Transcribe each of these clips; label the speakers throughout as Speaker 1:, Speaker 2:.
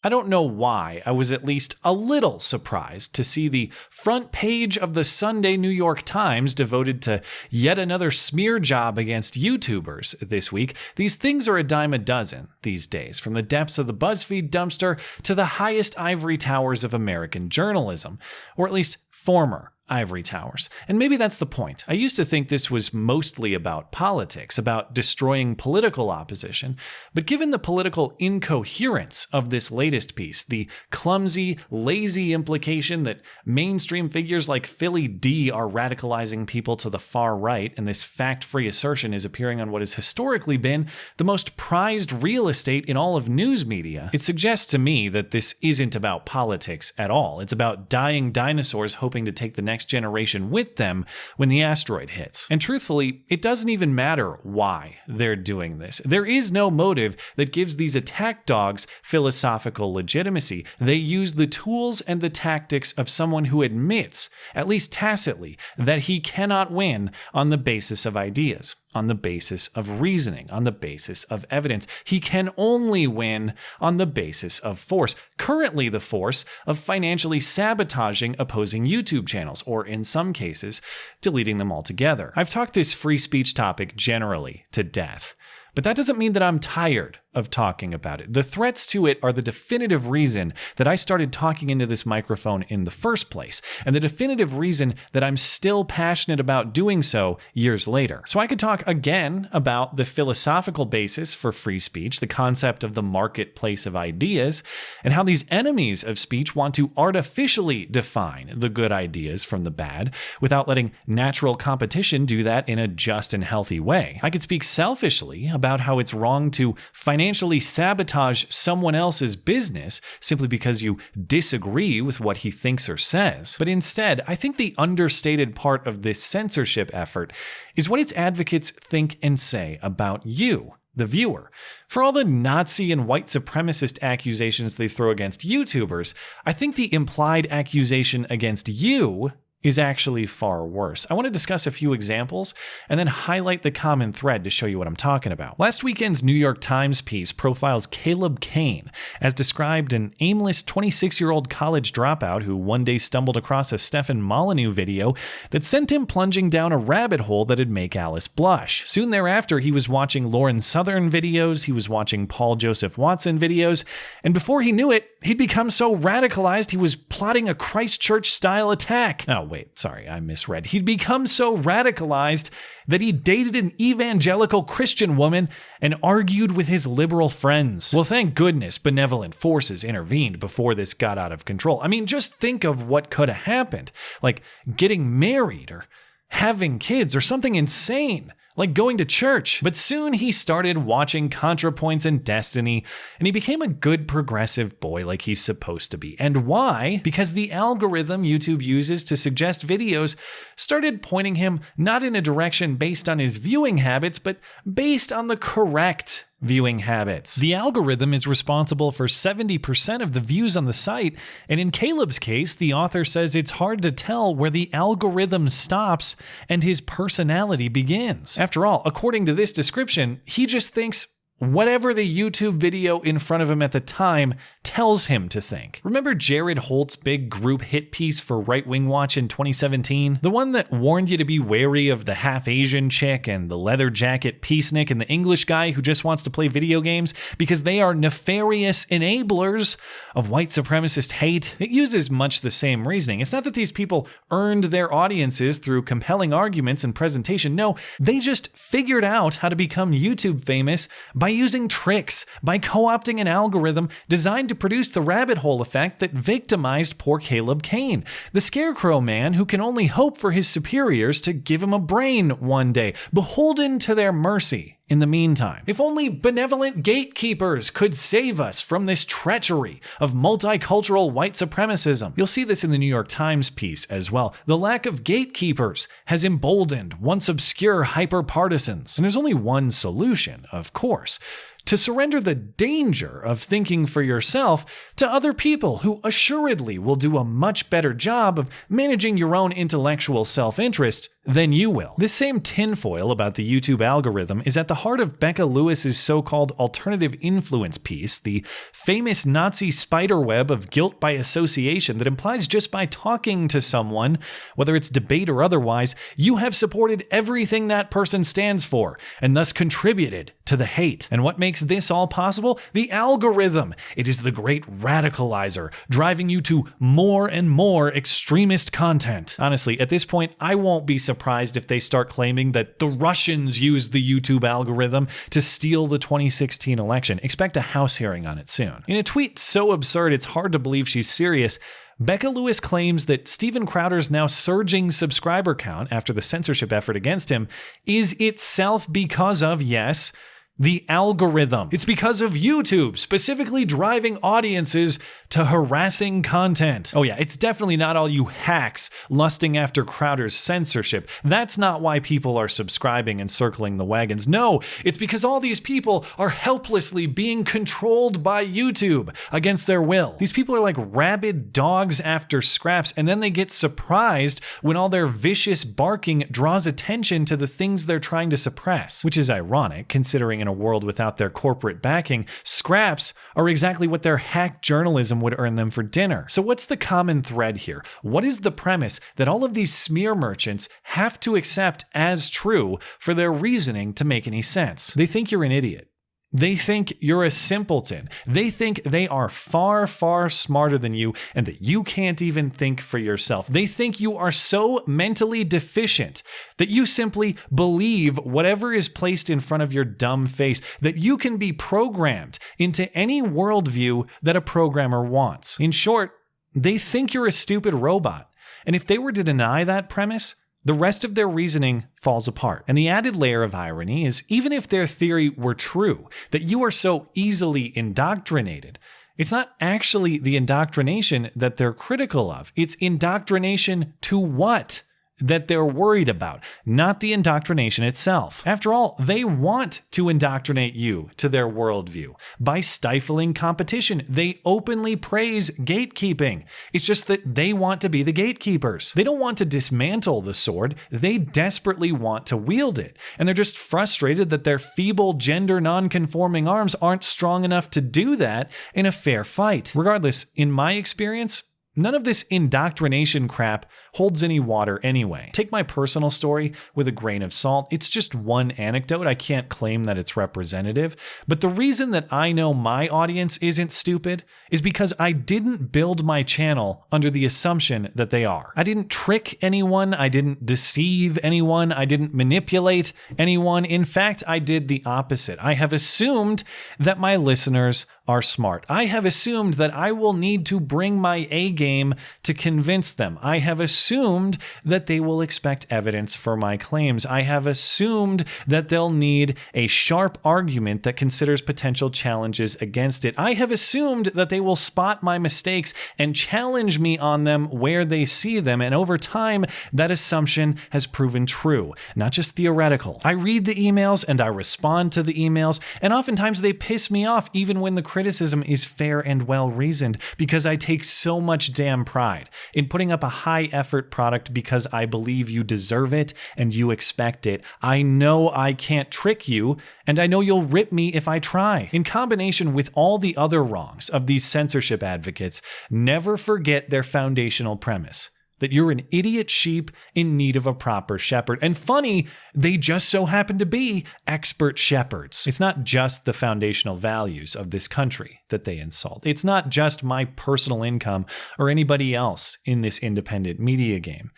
Speaker 1: I don't know why I was at least a little surprised to see the front page of the Sunday New York Times devoted to yet another smear job against YouTubers this week. These things are a dime a dozen these days, from the depths of the BuzzFeed dumpster to the highest ivory towers of American journalism, or at least former ivory towers. And maybe that's the point. I used to think this was mostly about politics, about destroying political opposition. But given the political incoherence of this latest piece, the clumsy, lazy implication that mainstream figures like Philly D are radicalizing people to the far right, and this fact-free assertion is appearing on what has historically been the most prized real estate in all of news media, it suggests to me that this isn't about politics at all. It's about dying dinosaurs hoping to take the next generation with them when the asteroid hits. And truthfully, it doesn't even matter why they're doing this. There is no motive that gives these attack dogs philosophical legitimacy. They use the tools and the tactics of someone who admits, at least tacitly, that he cannot win on the basis of ideas, on the basis of reasoning, on the basis of evidence. He can only win on the basis of force. Currently, the force of financially sabotaging opposing YouTube channels, or in some cases, deleting them altogether. I've talked this free speech topic generally to death, but that doesn't mean that I'm tired of talking about it. The threats to it are the definitive reason that I started talking into this microphone in the first place, and the definitive reason that I'm still passionate about doing so years later. So I could talk again about the philosophical basis for free speech, the concept of the marketplace of ideas, and how these enemies of speech want to artificially define the good ideas from the bad without letting natural competition do that in a just and healthy way. I could speak selfishly about how it's wrong to financially sabotage someone else's business simply because you disagree with what he thinks or says. But instead, I think the understated part of this censorship effort is what its advocates think and say about you, the viewer. For all the Nazi and white supremacist accusations they throw against YouTubers, I think the implied accusation against you is actually far worse. I want to discuss a few examples and then highlight the common thread to show you what I'm talking about. Last weekend's New York Times piece profiles Caleb Kane, as described an aimless 26-year-old college dropout who one day stumbled across a Stefan Molyneux video that sent him plunging down a rabbit hole that'd make Alice blush. Soon thereafter, he was watching Lauren Southern videos, he was watching Paul Joseph Watson videos, and before he knew it, he'd become so radicalized he was plotting a Christchurch-style attack. Oh, wait, sorry, I misread. He'd become so radicalized that he dated an evangelical Christian woman and argued with his liberal friends. Well, thank goodness benevolent forces intervened before this got out of control. I mean, just think of what could have happened, like getting married or having kids or something insane, like going to church. But soon he started watching ContraPoints and Destiny, and he became a good progressive boy like he's supposed to be. And why? Because the algorithm YouTube uses to suggest videos started pointing him not in a direction based on his viewing habits, but based on the correct viewing habits. The algorithm is responsible for 70% of the views on the site, and in Caleb's case, the author says it's hard to tell where the algorithm stops and his personality begins. After all, according to this description, he just thinks whatever the YouTube video in front of him at the time tells him to think. Remember Jared Holt's big group hit piece for Right Wing Watch in 2017? The one that warned you to be wary of the half-Asian chick and the leather jacket peacenik and the English guy who just wants to play video games because they are nefarious enablers of white supremacist hate? It uses much the same reasoning. It's not that these people earned their audiences through compelling arguments and presentation. No, they just figured out how to become YouTube famous by using tricks, by co-opting an algorithm designed to produce the rabbit hole effect that victimized poor Caleb Kane, the scarecrow man who can only hope for his superiors to give him a brain one day, beholden to their mercy in the meantime. If only benevolent gatekeepers could save us from this treachery of multicultural white supremacism. You'll see this in the New York Times piece as well. The lack of gatekeepers has emboldened once obscure hyper-partisans. And there's only one solution, of course: to surrender the danger of thinking for yourself to other people who assuredly will do a much better job of managing your own intellectual self-interest than you will. This same tinfoil about the YouTube algorithm is at the heart of Becca Lewis's so-called alternative influence piece, the famous Nazi spiderweb of guilt by association that implies just by talking to someone, whether it's debate or otherwise, you have supported everything that person stands for, and thus contributed to the hate. And what makes this all possible? The algorithm. It is the great radicalizer, driving you to more and more extremist content. Honestly, at this point, I won't be surprised if they start claiming that the Russians used the YouTube algorithm to steal the 2016 election. Expect a House hearing on it soon. In a tweet so absurd it's hard to believe she's serious, Becca Lewis claims that Steven Crowder's now surging subscriber count after the censorship effort against him is itself because of, yes, the algorithm. It's because of YouTube specifically driving audiences to harassing content. Oh yeah, it's definitely not all you hacks lusting after Crowder's censorship. That's not why people are subscribing and circling the wagons. No, it's because all these people are helplessly being controlled by YouTube against their will. These people are like rabid dogs after scraps, and then they get surprised when all their vicious barking draws attention to the things they're trying to suppress. Which is ironic, considering in a world without their corporate backing, scraps are exactly what their hack journalism would earn them for dinner. So what's the common thread here? What is the premise that all of these smear merchants have to accept as true for their reasoning to make any sense? They think you're an idiot. They think you're a simpleton. They think they are far, far smarter than you and that you can't even think for yourself. They think you are so mentally deficient that you simply believe whatever is placed in front of your dumb face, that you can be programmed into any worldview that a programmer wants. In short, they think you're a stupid robot. And if they were to deny that premise, the rest of their reasoning falls apart. And the added layer of irony is, even if their theory were true, that you are so easily indoctrinated, it's not actually the indoctrination that they're critical of. It's indoctrination to what that they're worried about, not the indoctrination itself. After all, they want to indoctrinate you to their worldview. By stifling competition, they openly praise gatekeeping. It's just that they want to be the gatekeepers. They don't want to dismantle the sword, they desperately want to wield it. And they're just frustrated that their feeble gender non-conforming arms aren't strong enough to do that in a fair fight. Regardless, in my experience, none of this indoctrination crap holds any water anyway. Take my personal story with a grain of salt. It's just one anecdote. I can't claim that it's representative. But the reason that I know my audience isn't stupid is because I didn't build my channel under the assumption that they are. I didn't trick anyone. I didn't deceive anyone. I didn't manipulate anyone. In fact, I did the opposite. I have assumed that my listeners are smart. I have assumed that I will need to bring my A game to convince them. I have assumed that they will expect evidence for my claims. I have assumed that they'll need a sharp argument that considers potential challenges against it. I have assumed that they will spot my mistakes and challenge me on them where they see them. And over time, that assumption has proven true, not just theoretical. I read the emails and I respond to the emails, and oftentimes they piss me off even when the criticism is fair and well-reasoned, because I take so much damn pride in putting up a high-effort product because I believe you deserve it and you expect it. I know I can't trick you, and I know you'll rip me if I try. In combination with all the other wrongs of these censorship advocates, never forget their foundational premise: that you're an idiot sheep in need of a proper shepherd. And funny, they just so happen to be expert shepherds. It's not just the foundational values of this country that they insult. It's not just my personal income or anybody else in this independent media game.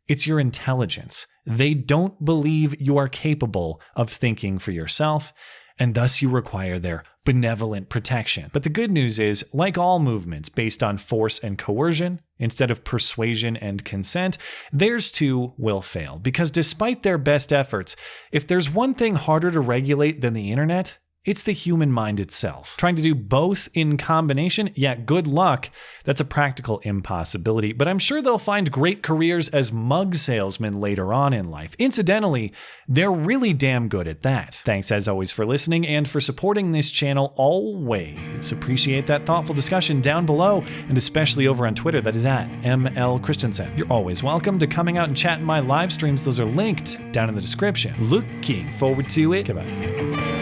Speaker 1: It's your intelligence. They don't believe you are capable of thinking for yourself, and thus you require their benevolent protection. But the good news is, like all movements based on force and coercion, instead of persuasion and consent, theirs too will fail. Because despite their best efforts, if there's one thing harder to regulate than the internet, It's the human mind itself. Trying to do both in combination, yeah, good luck. That's a practical impossibility, but I'm sure they'll find great careers as mug salesmen later on in life. Incidentally, they're really damn good at that. Thanks as always for listening and for supporting this channel always. Appreciate that thoughtful discussion down below, and especially over on Twitter, that is at ML Christiansen. You're always welcome to coming out and chat in my live streams. Those are linked down in the description. Looking forward to it. Goodbye.